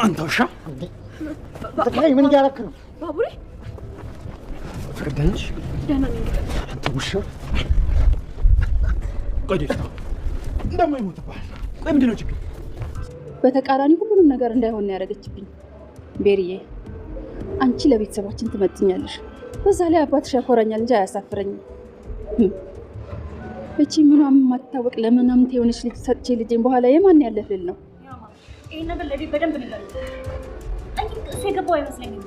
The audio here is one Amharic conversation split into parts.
አንተ ውሻ ተካይ ምን ያረክ ነው? ባቡሬ ፈቅደንሽ ደህና ነኝ። አንተ ውሻ ቆይታ እንደማ ይሞትባል። ቆይ ምንድነው ችግር? በተቃራኒ ሁሉንም ነገር እንዳይሆን ያደረገችብኝ ቤሪዬ። አንቺ ለቤተሰባችን ትመጥኛለሽ። በዛ ላይ አባትሽ ያኮራኛል እንጂ አያሳፍረኝም። እቺ ምንም ማታወቅ ለምንም ተሆነሽ ልጅ ሰጥቼ ልጄን በኋላ የማን ያለፍል ነው? ይሄን ነገር ለቤት በደንብ ንገር። አንቺ እሱ የገባው አይመስለኝም።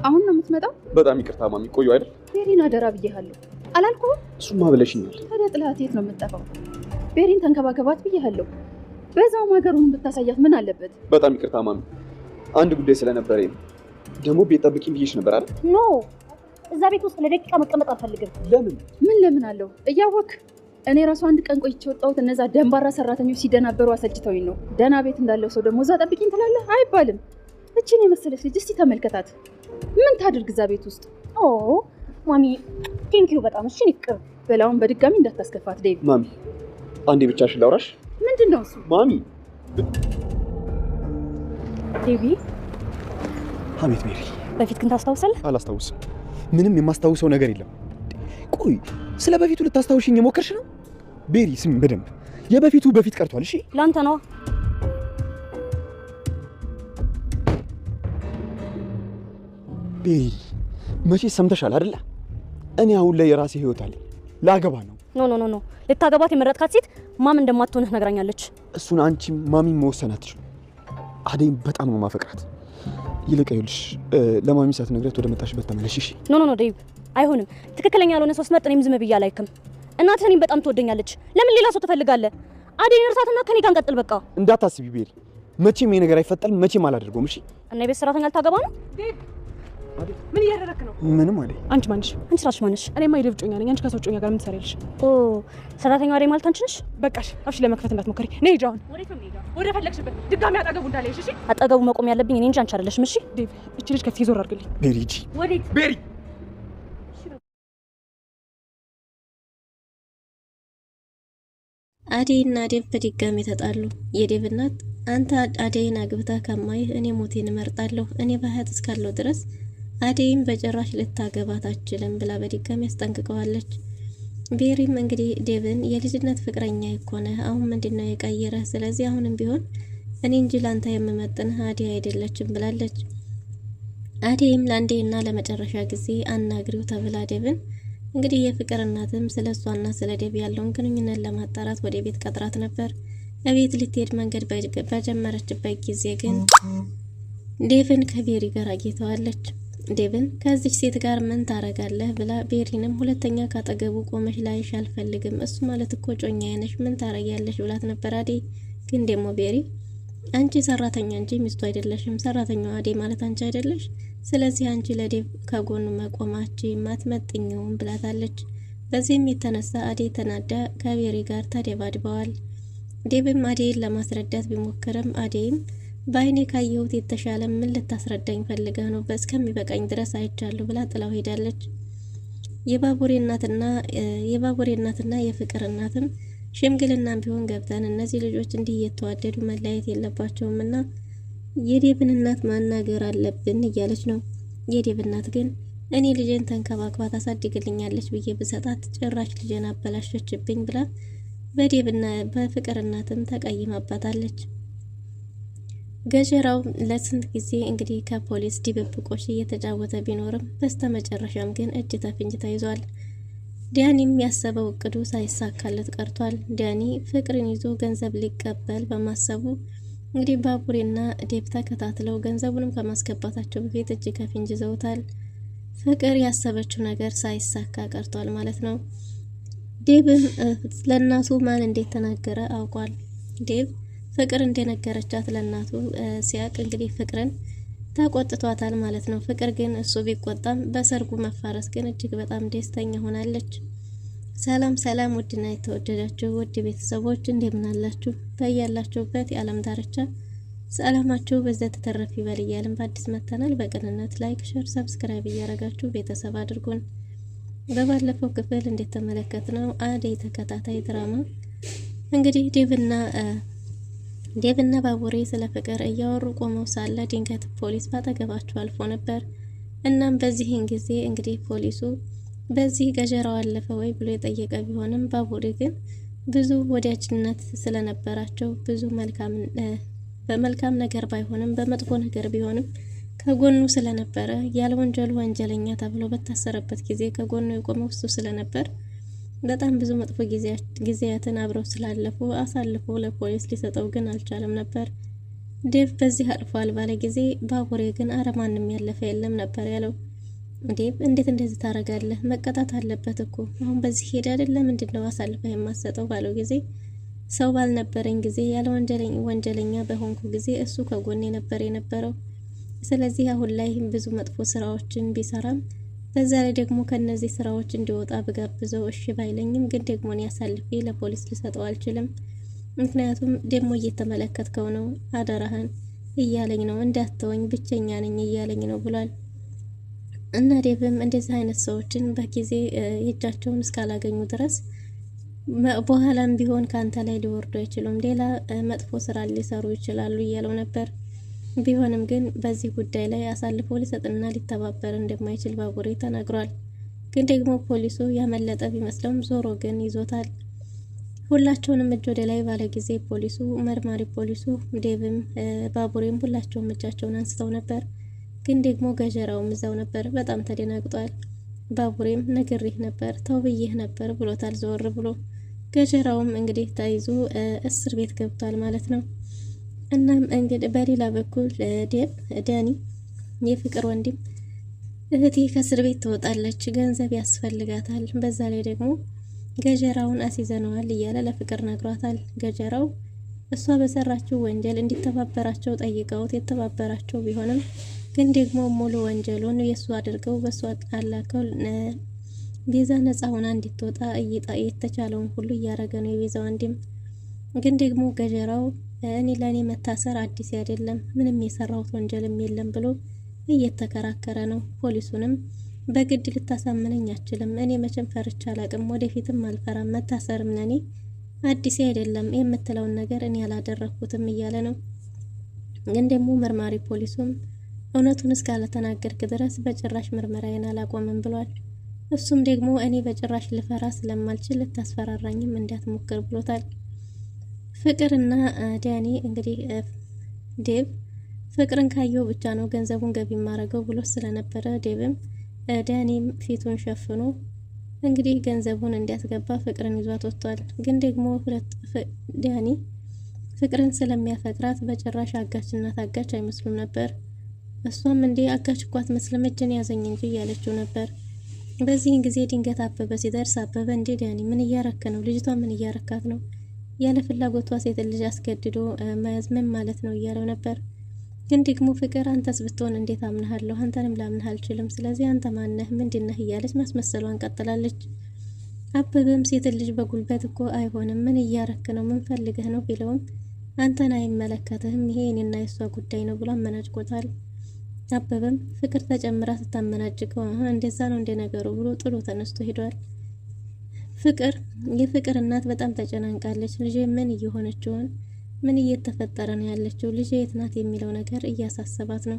አሁን ነው የምትመጣው? በጣም ይቅርታ ማሚ፣ ቆዩ አይደል? ቤሪን አደራ ብዬሃለሁ አላልኩህም? እሱማ ብለሽኛል። ታዲያ ጥላት የት ነው የምትጠፋው? ቤሪን ተንከባከባት ብዬሃለሁ። በዛው ሀገሩን ብታሳያት ምን አለበት? በጣም ይቅርታ ማሚ፣ አንድ ጉዳይ ስለነበረኝ ደግሞ ቤት ጠብቂኝ ብዬሽ ነበር አይደል? ኖ እዛ ቤት ውስጥ ለደቂቃ መቀመጥ አልፈልግም። ለምን? ምን ለምን አለው? እያወክ እኔ ራሱ አንድ ቀን ቆይቼ ወጣሁት። እነዛ ደንባራ ሰራተኞች ሲደናበሩ አሰልችተውኝ ነው። ደህና ቤት እንዳለው ሰው ደግሞ እዛ ጠብቂኝ ትላለህ? አይባልም። እቺን የመሰለች ልጅ እስቲ ተመልከታት። ምን ታድርግ እዛ ቤት ውስጥ? ኦ ማሚ ቴንኪዩ በጣም እሺ። ይቅር በላውን በድጋሚ እንዳታስከፋት ዴቭ። ማሚ አንዴ ብቻሽን ላውራሽ። ምንድን ነው እሱ? ማሚ ዴቪ። አቤት ቤሪ። በፊት ግን ታስታውሳለህ? አላስታውስም። ምንም የማስታውሰው ነገር የለም። ቆይ ስለ በፊቱ ልታስታውሽኝ የሞከርሽ ነው? ቤሪ ስሚ በደንብ የበፊቱ በፊት ቀርቷል። እሺ ላንተ ነው። ቤሪ መቼ ሰምተሻል አይደለ? እኔ አሁን ላይ የራሴ ህይወት አለኝ። ላገባ ነው። ኖ ልታገባት የመረጥካት ሴት ማም እንደማትሆንህ ነግራኛለች። እሱን አንቺም ማሚም መወሰን አትችሉም። አደይም በጣም ነው ማፈቅራት። ይልቅ ይኸውልሽ ለማሚ ሳትነግሪያት ወደ መጣሽበት ተመለሽ። እሺ ኖ ዴቭ አይሆንም። ትክክለኛ ያልሆነ ሰው ስትመርጥ እኔም ዝም ብዬ አላይክም። እናትህ እኔን በጣም ትወደኛለች። ለምን ሌላ ሰው ትፈልጋለህ? አደይን እርሳትና ከኔ ጋር እንቀጥል በቃ። እንዳታስቢ ቤሪ፣ መቼም ይሄ ነገር አይፈጠርም። መቼም አላደርገውም። እሺ እና የቤት ሰራተኛ ልታገባ ነው? ምን እያደረክ ነው? ምንም አደይ። አንቺ ማንሽ? አንቺ ራስሽ ማንሽ? እኔማ የዴቭ ጮኛ ነኝ። አንቺ ከሰው ጮኛ ጋር ምን ትሰሪያለሽ? ኦ ሰራተኛዋ አደይ ማለት አንቺ ነሽ? በቃሽ፣ አፍሽ ለመክፈት እንዳትሞክሪ። ነይ ሂጂ አሁን። ወዴት ነው የምንሄደው? ወደ ፈለግሽበት። ድጋሚ አጠገቡ እንዳለሽ። እሺ አጠገቡ መቆም ያለብኝ እኔ እንጂ አንቺ አይደለሽም። እሺ ዴቭ፣ እቺ ልጅ ከፊት ዞር አድርግልኝ። ቤሪ ሂጂ። ወዴት? ቤሪ አደይና ዴቭ በድጋሚ ተጣሉ። የዴቭ እናት አንተ አደይን አግብተህ ከማይህ እኔ ሞቴን እመርጣለሁ፣ እኔ በሀያት እስካለሁ ድረስ አደይም በጭራሽ ልታገባት አትችልም ብላ በድጋሚ አስጠንቅቀዋለች። ቤሪም እንግዲህ ዴቭን የልጅነት ፍቅረኛ ይኮነ አሁን ምንድነው የቀየረ? ስለዚህ አሁንም ቢሆን እኔ እንጂ ላንተ የምመጥንህ አደይ አይደለችም ብላለች። አደይም ለአንዴና ለመጨረሻ ጊዜ አናግሪው ተብላ ዴቭን እንግዲህ የፍቅር እናትም ስለ እሷና ስለ ዴቭ ያለውን ግንኙነት ለማጣራት ወደ ቤት ቀጥራት ነበር። እቤት ልትሄድ መንገድ በጀመረችበት ጊዜ ግን ዴቭን ከቤሪ ጋር አግኝተዋለች። ዴቭን ከዚች ሴት ጋር ምን ታረጋለህ ብላ ቤሪንም ሁለተኛ ካጠገቡ ቆመሽ ላይሽ አልፈልግም፣ እሱ ማለት እኮ ጮኛዬ ነሽ፣ ምን ታረጊያለሽ ብላት ነበር። አደይ ግን ደግሞ ቤሪ አንቺ ሰራተኛ እንጂ ሚስቱ አይደለሽም፣ ሰራተኛዋ አደይ ማለት አንቺ አይደለሽ፣ ስለዚህ አንቺ ለዴቭ ከጎኑ መቆማችሁ ማትመጥኝውም ብላታለች። በዚህም የተነሳ አደይ ተናዳ ከቤሪ ጋር ተደባድበዋል። ዴቭም አደይን ለማስረዳት ቢሞክርም አደይም በአይኔ ካየሁት የተሻለ ምን ልታስረዳኝ ፈልገህ ነው? በእስከሚበቃኝ ድረስ አይቻለሁ ብላ ጥላው ሄዳለች። የባቡሬ እናትና የፍቅር እናትም ሽምግልናም ቢሆን ገብተን እነዚህ ልጆች እንዲህ እየተዋደዱ መለያየት የለባቸውም እና የዴቭን እናት ማናገር አለብን እያለች ነው። የዴቭ እናት ግን እኔ ልጄን ተንከባክባ ታሳድግልኛለች ብዬ ብሰጣት ጭራሽ ልጄን አበላሸችብኝ ብላ በዴቭና በፍቅር እናትም ተቀይማባታለች። ገጀራው ለስንት ጊዜ እንግዲህ ከፖሊስ ድብብቆሽ እየተጫወተ ቢኖርም በስተመጨረሻም ግን እጅ ተፍንጅ ተይዟል። ዳኒም ያሰበው እቅዱ ሳይሳካለት ቀርቷል። ዳኒ ፍቅርን ይዞ ገንዘብ ሊቀበል በማሰቡ እንግዲህ ባቡሬና ዴቭ ተከታትለው ገንዘቡንም ከማስገባታቸው በፊት እጅ ከፍንጅ ይዘውታል። ፍቅር ያሰበችው ነገር ሳይሳካ ቀርቷል ማለት ነው። ዴቭም ለእናቱ ማን እንዴት ተናገረ አውቋል። ዴቭ ፍቅር እንደነገረቻት ለእናቱ ሲያቅ እንግዲህ ፍቅርን ተቆጥቷታል ማለት ነው። ፍቅር ግን እሱ ቢቆጣም በሰርጉ መፋረስ ግን እጅግ በጣም ደስተኛ ሆናለች። ሰላም ውድና የተወደዳችሁ ውድ ቤተሰቦች እንደምን አላችሁ? በያላችሁበት የዓለም ዳርቻ ሰላማችሁ በዘት ተተረፍ ይበል እያልን በአዲስ መተናል። በቅንነት ላይክ፣ ሼር፣ ሰብስክራይብ እያረጋችሁ ቤተሰብ አድርጉን። በባለፈው ክፍል እንደተመለከትነው አደይ ተከታታይ ድራማ እንግዲህ ዴቭና ባቡሬ ስለ ፍቅር እያወሩ ቆመው ሳለ ድንገት ፖሊስ ባጠገባቸው አልፎ ነበር። እናም በዚህን ጊዜ እንግዲህ ፖሊሱ በዚህ ገጀራው አለፈ ወይ ብሎ የጠየቀ ቢሆንም ባቡሬ ግን ብዙ ወዳጅነት ስለነበራቸው ብዙ በመልካም ነገር ባይሆንም በመጥፎ ነገር ቢሆንም ከጎኑ ስለነበረ ያለ ወንጀሉ ወንጀለኛ ተብሎ በታሰረበት ጊዜ ከጎኑ የቆመው እሱ ስለነበር በጣም ብዙ መጥፎ ጊዜያትን አብረው ስላለፉ አሳልፎ ለፖሊስ ሊሰጠው ግን አልቻለም ነበር። ዴቭ በዚህ አልፏል ባለ ጊዜ ባቡሬ ግን አረ ማንም ያለፈ የለም ነበር ያለው። ዴቭ እንዴት እንደዚህ ታረጋለህ? መቀጣት አለበት እኮ አሁን በዚህ ሄድ አይደለም ምንድነው አሳልፈህ የማሰጠው ባለው ጊዜ ሰው ባልነበረኝ ጊዜ ያለ ወንጀለኛ በሆንኩ ጊዜ እሱ ከጎኔ ነበር የነበረው። ስለዚህ አሁን ላይ ብዙ መጥፎ ስራዎችን ቢሰራም በዛ ላይ ደግሞ ከነዚህ ስራዎች እንዲወጣ ብጋብዘው እሺ ባይለኝም ግን ደግሞ እኔ አሳልፌ ለፖሊስ ልሰጠው አልችልም። ምክንያቱም ደግሞ እየተመለከትከው ነው አደራህን እያለኝ ነው እንዳትተወኝ ብቸኛ ነኝ እያለኝ ነው ብሏል። እና ዴቭም እንደዚህ አይነት ሰዎችን በጊዜ እጃቸውን እስካላገኙ ድረስ በኋላም ቢሆን ካንተ ላይ ሊወርዱ አይችሉም፣ ሌላ መጥፎ ስራ ሊሰሩ ይችላሉ እያለው ነበር። ቢሆንም ግን በዚህ ጉዳይ ላይ አሳልፎ ሊሰጥና ሊተባበር እንደማይችል ባቡሬ ተናግሯል። ግን ደግሞ ፖሊሱ ያመለጠ ቢመስለውም ዞሮ ግን ይዞታል። ሁላቸውንም እጅ ወደ ላይ ባለ ጊዜ ፖሊሱ መርማሪ ፖሊሱ ዴቭም ባቡሬም ሁላቸውም እጃቸውን አንስተው ነበር። ግን ደግሞ ገጀራውም እዛው ነበር። በጣም ተደናግጧል። ባቡሬም ነግሬህ ነበር ተው ብዬህ ነበር ብሎታል ዞር ብሎ። ገጀራውም እንግዲህ ተይዞ እስር ቤት ገብቷል ማለት ነው። እናም እንግዲህ በሌላ በኩል ዳኒ የፍቅር ወንድም እህቴ ከእስር ቤት ትወጣለች፣ ገንዘብ ያስፈልጋታል፣ በዛ ላይ ደግሞ ገጀራውን አስይዘነዋል እያለ ለፍቅር ነግሯታል። ገጀራው እሷ በሰራችው ወንጀል እንዲተባበራቸው ጠይቀውት የተባበራቸው ቢሆንም ግን ደግሞ ሙሉ ወንጀሉን የእሱ አድርገው በእሷ አላከው ቤዛ ነፃ ሆና እንድትወጣ የተቻለውን ሁሉ እያደረገ ነው የቤዛ ወንድም። ግን ደግሞ ገጀራው እኔ ለእኔ መታሰር አዲስ አይደለም፣ ምንም የሰራሁት ወንጀልም የለም ብሎ እየተከራከረ ነው። ፖሊሱንም በግድ ልታሳምነኝ አችልም፣ እኔ መቼም ፈርቻ አላቅም፣ ወደፊትም አልፈራም፣ መታሰርም ለእኔ አዲስ አይደለም፣ የምትለውን ነገር እኔ ያላደረኩትም እያለ ነው። ግን ደግሞ መርማሪ ፖሊሱም እውነቱን እስካለተናገርክ ድረስ በጭራሽ ምርመራዬን አላቆምም ብሏል። እሱም ደግሞ እኔ በጭራሽ ልፈራ ስለማልችል ልታስፈራራኝም እንዳትሞክር ብሎታል። ፍቅርና ዳኒ እንግዲህ ዴቭ ፍቅርን ካየው ብቻ ነው ገንዘቡን ገቢ ማረገው ብሎ ስለነበረ ዴቭም ዳኒም ፊቱን ሸፍኖ እንግዲህ ገንዘቡን እንዲያስገባ ፍቅርን ይዟት ወጥቷል። ግን ደግሞ ዳኒ ፍቅርን ስለሚያፈቅራት በጭራሽ አጋችና ታጋች አይመስሉም ነበር። እሷም እንዴ አጋች እኮ አትመስልም እጅን ያዘኝ እንጂ እያለችው ነበር። በዚህን ጊዜ ድንገት አበበ ሲደርስ አበበ እንዴ ዳኒ ምን እያረክ ነው? ልጅቷ ምን እያረካት ነው? ያለ ፍላጎቷ ሴት ልጅ አስገድዶ መያዝ ምን ማለት ነው እያለው ነበር። ግን ደግሞ ፍቅር አንተስ ብትሆን እንዴት አምናለሁ? አንተንም ላምንህ አልችልም። ስለዚህ አንተ ማነህ? ምንድነህ? እያለች ማስመሰሏን ቀጥላለች። አበበም ሴት ልጅ በጉልበት እኮ አይሆንም፣ ምን እያረክ ነው? ምን ፈልገህ ነው ቢለውም አንተን አይመለከትህም፣ ይሄ እኔና የሷ ጉዳይ ነው ብሎ አመናጭቆታል። አበበም ፍቅር ተጨምራ ስታመናጭቀው እንደዛ ነው እንደነገሩ ብሎ ጥሎ ተነስቶ ሄዷል። የፍቅር እናት በጣም ተጨናንቃለች። ልጄ ምን እየሆነች ይሆን? ምን እየተፈጠረ ነው ያለችው? ልጄ የት ናት የሚለው ነገር እያሳሰባት ነው።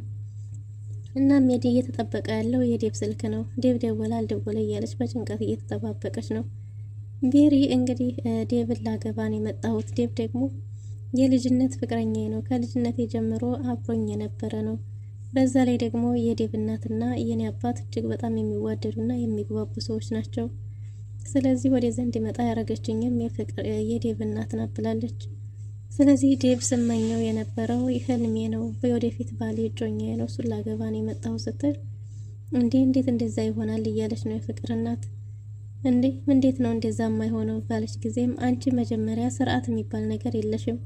እናም እየተጠበቀ ያለው የዴብ ስልክ ነው። ዴብ ደወለ አልደወለ እያለች በጭንቀት እየተጠባበቀች ነው። ቤሪ እንግዲህ ዴብን ላገባ ነው የመጣሁት። ዴብ ደግሞ የልጅነት ፍቅረኛዬ ነው። ከልጅነት ጀምሮ አብሮኝ የነበረ ነው። በዛ ላይ ደግሞ የዴብ እናትና የኔ አባት እጅግ በጣም የሚዋደዱና የሚግባቡ ሰዎች ናቸው። ስለዚህ ወደ ዘንድ መጣ ያረገችኝም የዴብ እናት ናት ብላለች። ስለዚህ ዴብ ስመኘው የነበረው ህልሜ ነው፣ በወደፊት ባሌ እጮኛዬ ነው፣ እሱን ላገባ ነው የመጣሁ ስትል እንዴት እንደዛ ይሆናል እያለች ነው የፍቅር እናት። እንዴት ነው እንደዛ የማይሆነው ባለች ጊዜም አንቺ መጀመሪያ ስርዓት የሚባል ነገር የለሽም፣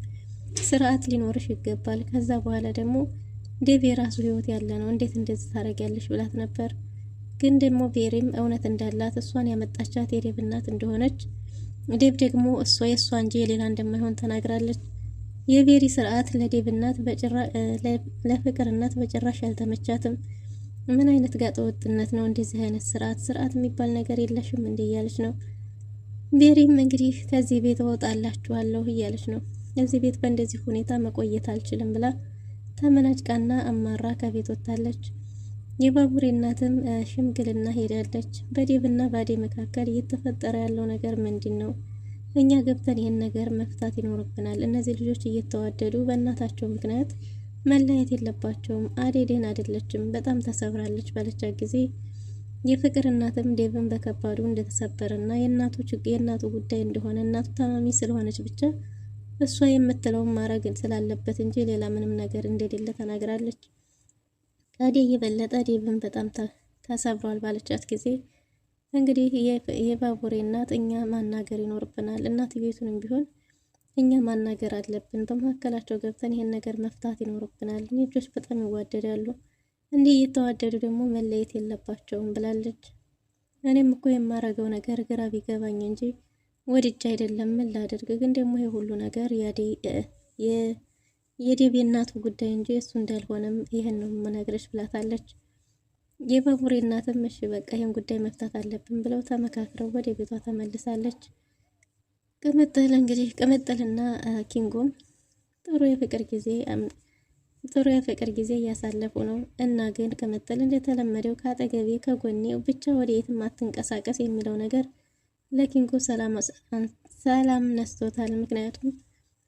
ስርዓት ሊኖርሽ ይገባል። ከዛ በኋላ ደግሞ ዴብ የራሱ ህይወት ያለ ነው፣ እንዴት እንደዚህ ታረጊያለሽ ብላት ነበር። ግን ደግሞ ቤሪም እውነት እንዳላት እሷን ያመጣቻት የዴብ እናት እንደሆነች ዴብ ደግሞ እሷ የእሷ እንጂ የሌላ እንደማይሆን ተናግራለች። የቤሪ ስርዓት ለዴብ እናት ለፍቅር እናት በጭራሽ ያልተመቻትም። ምን አይነት ጋጠ ወጥነት ነው? እንደዚህ አይነት ስርዓት የሚባል ነገር የለሽም እንዴ? እያለች ነው። ቤሪም እንግዲህ ከዚህ ቤት እወጣላችኋለሁ እያለች ነው። እዚህ ቤት በእንደዚህ ሁኔታ መቆየት አልችልም ብላ ተመናጭቃና አማራ ከቤት ወጥታለች። የባቡሬ እናትም ሽምግልና ሄዳለች። በዴብና ባዴ መካከል እየተፈጠረ ያለው ነገር ምንድን ነው? እኛ ገብተን ይህን ነገር መፍታት ይኖርብናል። እነዚህ ልጆች እየተዋደዱ በእናታቸው ምክንያት መለየት የለባቸውም። አደይ ደህና አይደለችም፣ በጣም ተሰብራለች ባለቻት ጊዜ የፍቅር እናትም ዴብን በከባዱ እንደተሰበረና የእናቱ ጉዳይ እንደሆነ እናቱ ታማሚ ስለሆነች ብቻ እሷ የምትለውን ማድረግ ስላለበት እንጂ ሌላ ምንም ነገር እንደሌለ ተናግራለች። ከአደይ የበለጠ ዴብን በጣም ተሰብሯል ባለቻት ጊዜ እንግዲህ የባቡሬ እናት እኛ ማናገር ይኖርብናል፣ እናት ቤቱንም ቢሆን እኛ ማናገር አለብን፣ በመካከላቸው ገብተን ይሄን ነገር መፍታት ይኖርብናል። ልጆች በጣም ይዋደዳሉ፣ እንዲህ እየተዋደዱ ደግሞ መለየት የለባቸውም ብላለች። እኔም እኮ የማረገው ነገር ግራ ቢገባኝ እንጂ ወድጄ አይደለም፣ ምን ላደርግ? ግን ደግሞ ይሄ ሁሉ ነገር የዴብ የእናቱ ጉዳይ እንጂ እሱ እንዳልሆነም ይህን ነው የምነግርሽ ብላታለች። የባቡሬ እናትም እሺ በቃ ይህን ጉዳይ መፍታት አለብን ብለው ተመካክረው ወደ ቤቷ ተመልሳለች። ቅምጥልና ኪንጎም ጥሩ የፍቅር ጊዜ እያሳለፉ ነው። እና ግን ቅምጥል እንደተለመደው ከአጠገቤ ከጎኔ ብቻ ወደ የትም አትንቀሳቀስ የሚለው ነገር ለኪንጎ ሰላም ነስቶታል። ምክንያቱም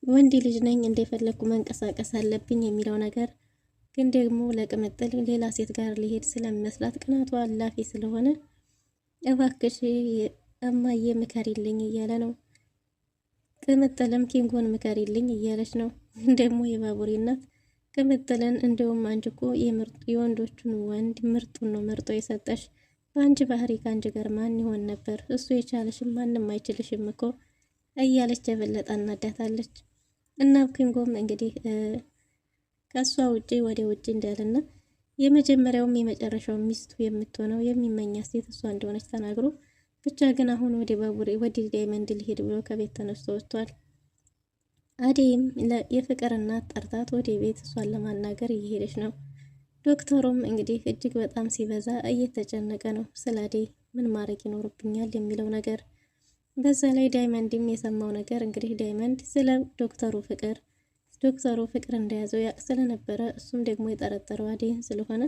ወንድ ልጅ ነኝ እንደፈለኩ መንቀሳቀስ አለብኝ የሚለው ነገር ግን ደግሞ ለቅምጥል ሌላ ሴት ጋር ሊሄድ ስለሚመስላት ቅናቷ አላፊ ስለሆነ እባክሽ እማዬ ምከሪልኝ እያለ ነው። ቅምጥልም ኪንጎን ምከሪልኝ እያለች ነው። ደግሞ የባቡሬ እናት ቅምጥልን እንደውም አንቺ እኮ የወንዶቹን ወንድ ምርጡን ነው መርጦ የሰጠሽ፣ በአንቺ ባህሪ ከአንቺ ጋር ማን ይሆን ነበር? እሱ የቻለሽም ማንም አይችልሽም እኮ እያለች የበለጠ እናዳታለች። እና ኪንጎም እንግዲህ ከእሷ ውጪ ወደ ውጪ እንዳለና የመጀመሪያውም የመጨረሻው ሚስቱ የምትሆነው የሚመኛት ሴት እሷ እንደሆነች ተናግሮ ብቻ ግን አሁን ወደ ዳይመንድ ሊሄድ ብሎ ከቤት ተነስቶ ወጥቷል። አደይም የፍቅር እናት ጠርታት ወደ ቤት እሷን ለማናገር እየሄደች ነው። ዶክተሩም እንግዲህ እጅግ በጣም ሲበዛ እየተጨነቀ ነው። ስለ አደይ ምን ማድረግ ይኖርብኛል የሚለው ነገር። በዛ ላይ ዳይመንድም የሰማው ነገር እንግዲህ ዳይመንድ ስለ ዶክተሩ ፍቅር እንደያዘው ያቅ ስለነበረ እሱም ደግሞ የጠረጠረው አደይን ስለሆነ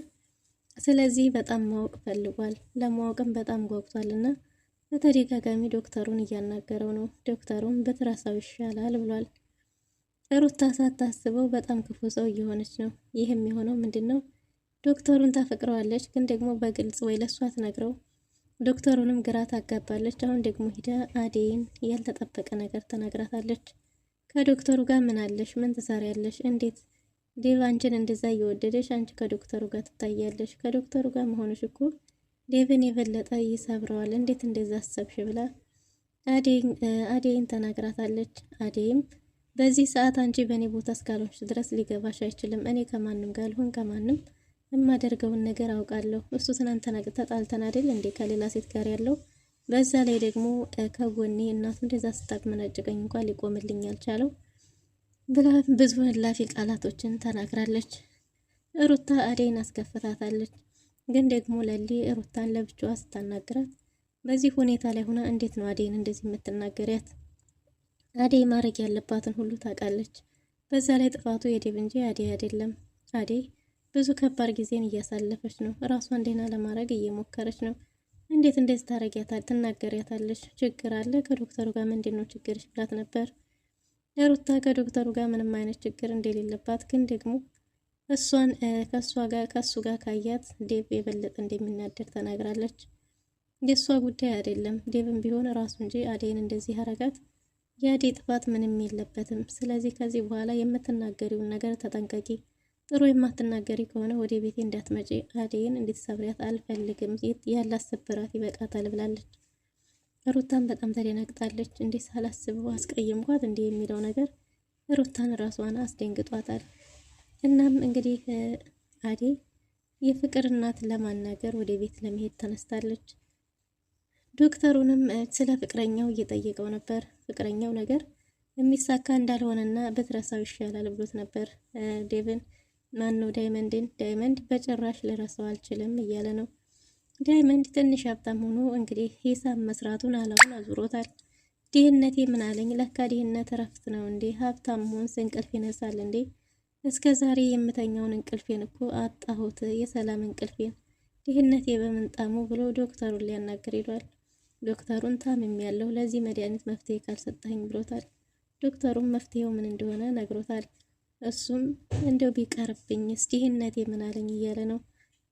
ስለዚህ በጣም ማወቅ ፈልጓል። ለማወቅም በጣም ጓጉቷልና በተደጋጋሚ ዶክተሩን እያናገረው ነው። ዶክተሩም ብትረሳው ይሻላል ብሏል። ሩታ ሳታስበው በጣም ክፉ ሰው እየሆነች ነው። ይህም የሆነው ምንድን ነው? ዶክተሩን ታፈቅረዋለች፣ ግን ደግሞ በግልጽ ወይ ለእሷ ትነግረው፣ ዶክተሩንም ግራ ታጋባለች። አሁን ደግሞ ሂዳ አደይን ያልተጠበቀ ነገር ተናግራታለች። ከዶክተሩ ጋር ምን አለሽ? ምን ትሰሪያለሽ? እንዴት ዴቭ አንቺን እንደዛ እየወደደሽ አንቺ ከዶክተሩ ጋር ትታያለሽ? ከዶክተሩ ጋር መሆንሽ እኮ ዴቭን የበለጠ ይሰብረዋል። እንዴት እንደዛ አሰብሽ? ብላ አደይን ተናግራታለች። አደይም በዚህ ሰዓት አንቺ በእኔ ቦታ እስካልሆንሽ ድረስ ሊገባሽ አይችልም። እኔ ከማንም ጋር ልሆን ከማንም የማደርገውን ነገር አውቃለሁ። እሱ ትናንት ተጣልተን አይደል እንዴ ከሌላ ሴት ጋር ያለው? በዛ ላይ ደግሞ ከጎኔ እናቱ እንደዛ ስታቅመናጭቀኝ እንኳን ሊቆምልኝ አልቻለው ብላ ብዙ እላፊ ቃላቶችን ተናግራለች። ሩታ አደይን አስከፍታታለች። ግን ደግሞ ለሊ ሩታን ለብቻዋ ስታናግራት በዚህ ሁኔታ ላይ ሆና እንዴት ነው አደይን እንደዚህ የምትናገሪያት? አደይ ማድረግ ያለባትን ሁሉ ታውቃለች። በዛ ላይ ጥፋቱ የዴቭ እንጂ አደይ አይደለም። አደይ ብዙ ከባድ ጊዜን እያሳለፈች ነው። ራሷን ደህና ለማድረግ እየሞከረች ነው። እንዴት እንደዚህ ትናገሪያታለች? ችግር አለ ከዶክተሩ ጋር ምንድን ነው ችግርሽ? ብላት ነበር። ሩታ ከዶክተሩ ጋር ምንም አይነት ችግር እንደሌለባት ግን ደግሞ እሷን ከሱ ጋር ካያት ዴቭ የበለጠ እንደሚናደር ተናግራለች። የእሷ ጉዳይ አይደለም። ዴቭም ቢሆን ራሱ እንጂ አደይን እንደዚህ ያረጋት የአደይ ጥፋት ምንም የለበትም። ስለዚህ ከዚህ በኋላ የምትናገሪውን ነገር ተጠንቀቂ። ጥሩ የማትናገሪ ከሆነ ወደ ቤቴ እንዳትመጪ፣ አደይን እንድትሰብሪያት አልፈልግም፣ ያላት ስብራት ይበቃታል ብላለች። ሩታን በጣም ተደናግጣለች። እንዴት ሳላስበው አስቀየምኳት እንዴ የሚለው ነገር ሩታን ራሷን አስደንግጧታል። እናም እንግዲህ አደይ የፍቅር እናት ለማናገር ወደ ቤት ለመሄድ ተነስታለች። ዶክተሩንም ስለ ፍቅረኛው እየጠየቀው ነበር። ፍቅረኛው ነገር የሚሳካ እንዳልሆነና ብትረሳው ይሻላል ብሎት ነበር ዴቭን። ማን ነው ዳይመንድን። ዳይመንድ በጭራሽ ልረሳው አልችልም እያለ ነው። ዳይመንድ ትንሽ ሀብታም ሆኖ እንግዲህ ሂሳብ መስራቱን አላውን አዙሮታል። ድህነቴ ምን አለኝ? ለካ ድህነት እረፍት ነው እንዴ? ሀብታም መሆን እንቅልፍ ይነሳል እንዴ? እስከ ዛሬ የምተኛውን እንቅልፌን እኮ አጣሁት፣ የሰላም እንቅልፌን። ድህነቴ በምንጣሙ ብሎ ዶክተሩን ሊያናግር ሄዷል። ዶክተሩን ታምም ያለው ለዚህ መድኃኒት መፍትሄ ካልሰጠኝ ብሎታል። ዶክተሩም መፍትሄው ምን እንደሆነ ነግሮታል። እሱም እንደው ቢቀርብኝስ ድህነቴ ምን አለኝ እያለ ነው።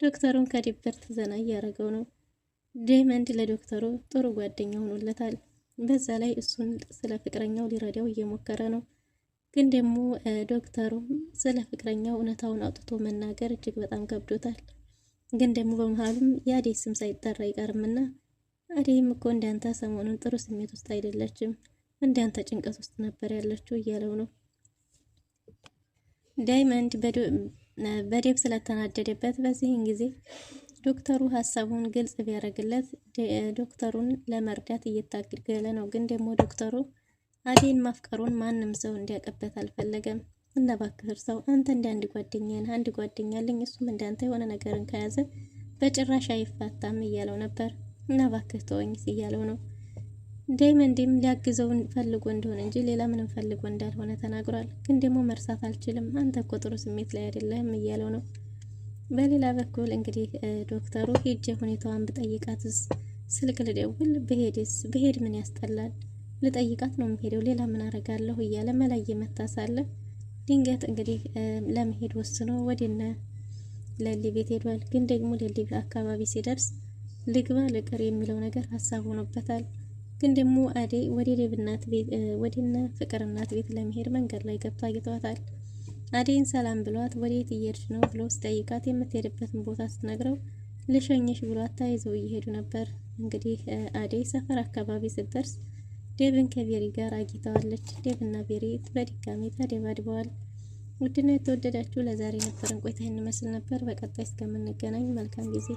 ዶክተሩን ከድብርት ዘና እያደረገው ነው። ዳይመንድ ለዶክተሩ ጥሩ ጓደኛ ሆኖለታል። በዛ ላይ እሱን ስለ ፍቅረኛው ሊረዳው እየሞከረ ነው። ግን ደግሞ ዶክተሩም ስለ ፍቅረኛው እውነታውን አውጥቶ መናገር እጅግ በጣም ከብዶታል። ግን ደግሞ በመሃሉም የአደይ ስም ሳይጠራ አይቀርምና አደይም እኮ እንዳንተ ሰሞኑን ጥሩ ስሜት ውስጥ አይደለችም፣ እንዳንተ ጭንቀት ውስጥ ነበር ያለችው እያለው ነው። ዳይመንድ በዴብ ስለተናደደበት በዚህን ጊዜ ዶክተሩ ሀሳቡን ግልጽ ቢያደርግለት ዶክተሩን ለመርዳት እየታገለ ነው። ግን ደግሞ ዶክተሩ አደይን ማፍቀሩን ማንም ሰው እንዲያውቅበት አልፈለገም። እና እባክህ እርሳው፣ አንተ እንደ አንድ ጓደኛዬን፣ አንድ ጓደኛ አለኝ፣ እሱም እንዳንተ የሆነ ነገርን ከያዘ በጭራሽ አይፋታም እያለው ነበር። እና እባክህ ተወኝስ እያለው ነው። ዳይመንድም ሊያግዘው ፈልጎ እንደሆነ እንጂ ሌላ ምንም ፈልጎ እንዳልሆነ ተናግሯል። ግን ደግሞ መርሳት አልችልም፣ አንተ እኮ ጥሩ ስሜት ላይ አይደለህም እያለው ነው። በሌላ በኩል እንግዲህ ዶክተሩ ሄጄ ሁኔታዋን ብጠይቃትስ፣ ስልክ ልደውል ብሄድ ምን ያስጠላል፣ ልጠይቃት ነው የምሄደው፣ ሌላ ምን አረጋለሁ እያለ መላ እየመታ ሳለ ድንገት እንግዲህ ለመሄድ ወስኖ ወደነ ለሊ ቤት ሄዷል። ግን ደግሞ ለሊ አካባቢ ሲደርስ ልግባ ልቅር የሚለው ነገር ሀሳብ ሆኖበታል። ግን ደግሞ አደይ ወደ ዴብ እናት ቤት ወደነ ፍቅር እናት ቤት ለመሄድ መንገድ ላይ ገብታ አግኝቷታል። አደይን ሰላም ብሏት ወዴት እየሄድሽ ነው ብሎ ሲጠይቃት የምትሄድበትን ቦታ ስትነግረው ልሸኝሽ ብሏት ተያይዘው እየሄዱ ነበር። እንግዲህ አደይ ሰፈር አካባቢ ስትደርስ ዴብን ከቤሪ ጋር አግኝተዋለች። ዴብና ቤሪ በድጋሚ ተደባድበዋል። ውድና የተወደዳችሁ ለዛሬ የነበረን ቆይታ ይመስል ነበር። በቀጣይ እስከምንገናኝ መልካም ጊዜ